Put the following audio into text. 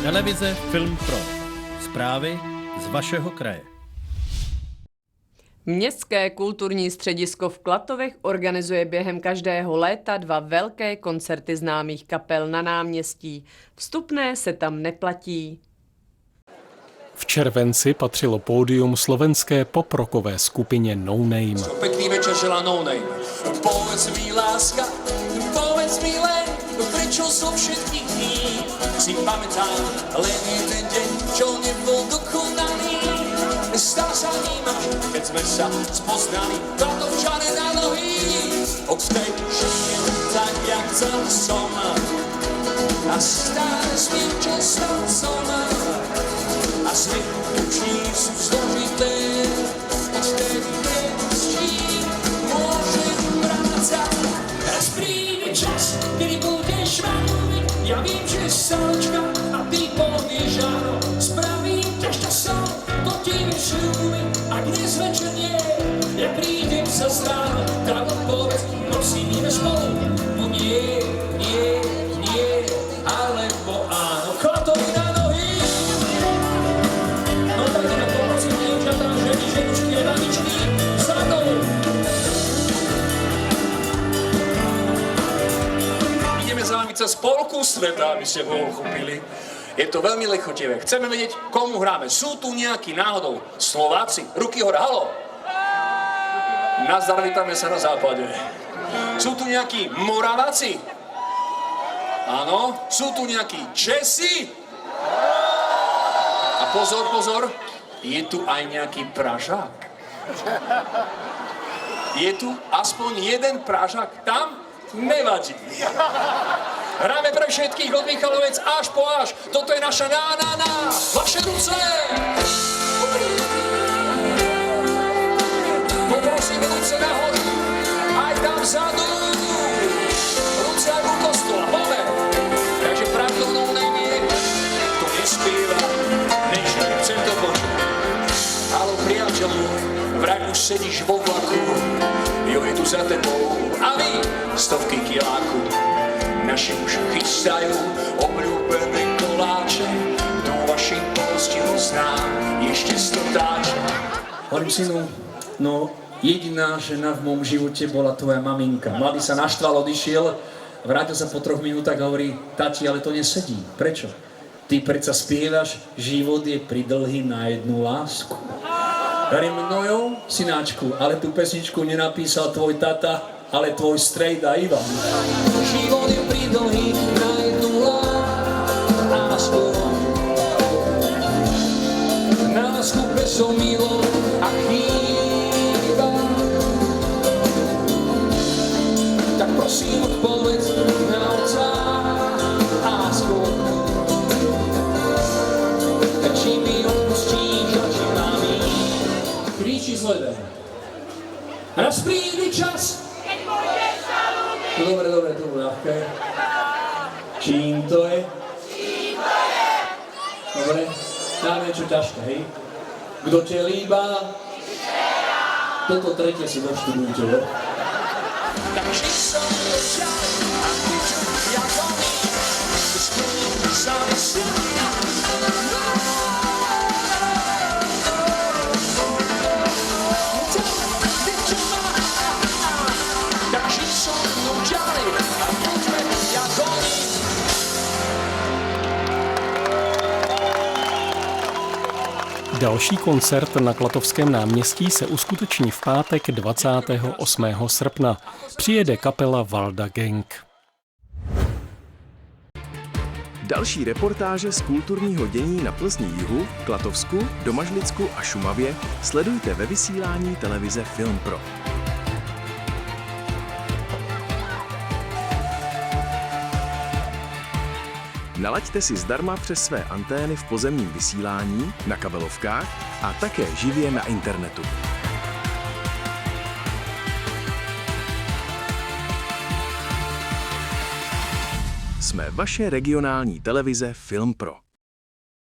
Televize Film Pro. Zprávy z vašeho kraje. Městské kulturní středisko v Klatovech organizuje během každého léta 2 velké koncerty známých kapel na náměstí. Vstupné se tam neplatí. V červenci patřilo pódium slovenské poprokové skupině No Name. Pekný večer želá No Name. Povedz mi láska, povedz mi len, prečo zo všetkých dní si pamätám len jeden deň, čo nebol dokonaný. Stal sa ním, keď sme sa spoznali, Klatovčane na nohy. Odvtedy žijem tak, jak chcel som. A stále smiem, čo som. A sny už nie sú zložité. Odvtedy viem, s čím môžem vrácať. Raz príde čas, kedy budeš mať. Ja viem, že sáčka a ty povieš áno. Spravím ťa šťastnou, to ti vyšľúbim. Ak dnes večer nie, ja prídem sa ráno, tak odpovedz, prosím, ideme spolu. No nie, alebo áno. Klatovy na nohy! No tak ideme, poprosím, dievčatá, ženy, ženušky, jedaničky, za mnou! Ideme za vami cez polku sveta, aby ste ho uchopili. Je to veľmi lechotivé. Chceme vedieť, komu hráme. Sú tu nejakí náhodou Slováci? Ruky hore, halo! Nazdar, vítame sa na západe. Sú tu nejakí Moraváci? Áno. Sú tu nejakí Česi? A pozor, je tu aj nejaký Pražák. Je tu aspoň jeden Pražák? Tam? Nevadí. Hráme pre všetkých od Michalovec až po až. Toto je naša na. Vaše ruce! Poprosím ruce nahoru. Aj tam vzadu. Ruce aj u kostola. Poďme. Takže pravdou No Name je, to nespieva, nežije. Chcem to počuť. Haló, priateľu, vraj už sedíš vo vlaku. Jo, je tu za tebou. A vy, stovky kiláku. Naši už chystajú obľúbené koláče. Do vašich postihov znám ešte stotáče. Hovorím, synu, no jediná žena v mom živote bola tvoja maminka. Mladý sa naštval, odišiel, vrátil sa po 3 minútach a hovorí, tati, ale to nesedí. Prečo? Ty predsa spievaš, život je pridlhý na jednu lásku. Hovorím, no jo, synáčku, ale tú pesničku nenapísal tvoj tata, ale tvoj strejda Ivan. Život je pridlhý na jednu lásku. Na lásku besom milo a chýba. Tak prosím, odpovedz na otca a lásku. Či mi odpustíš a či mám ísť. Kríči sledem. Raz príde čas. No dobre, to bude ľahké. Čím to je? Dobre, dáme niečo ťažké, hej? Kdo te líba? Toto tretie si doštudujte, jo? Takže som dočal a púču, ja volím, splním sami sľuby. Další koncert na Klatovském náměstí se uskuteční v pátek 28. srpna. Přijede kapela Valda Gang. Další reportáže z kulturního dění na Plzni jihu, Klatovsku, Domažlicku a Šumavě sledujte ve vysílání televize Film Pro. Nalaďte si zdarma přes své antény v pozemním vysílání, na kabelovkách a také živě na internetu. Jsme vaše regionální televize Film Pro.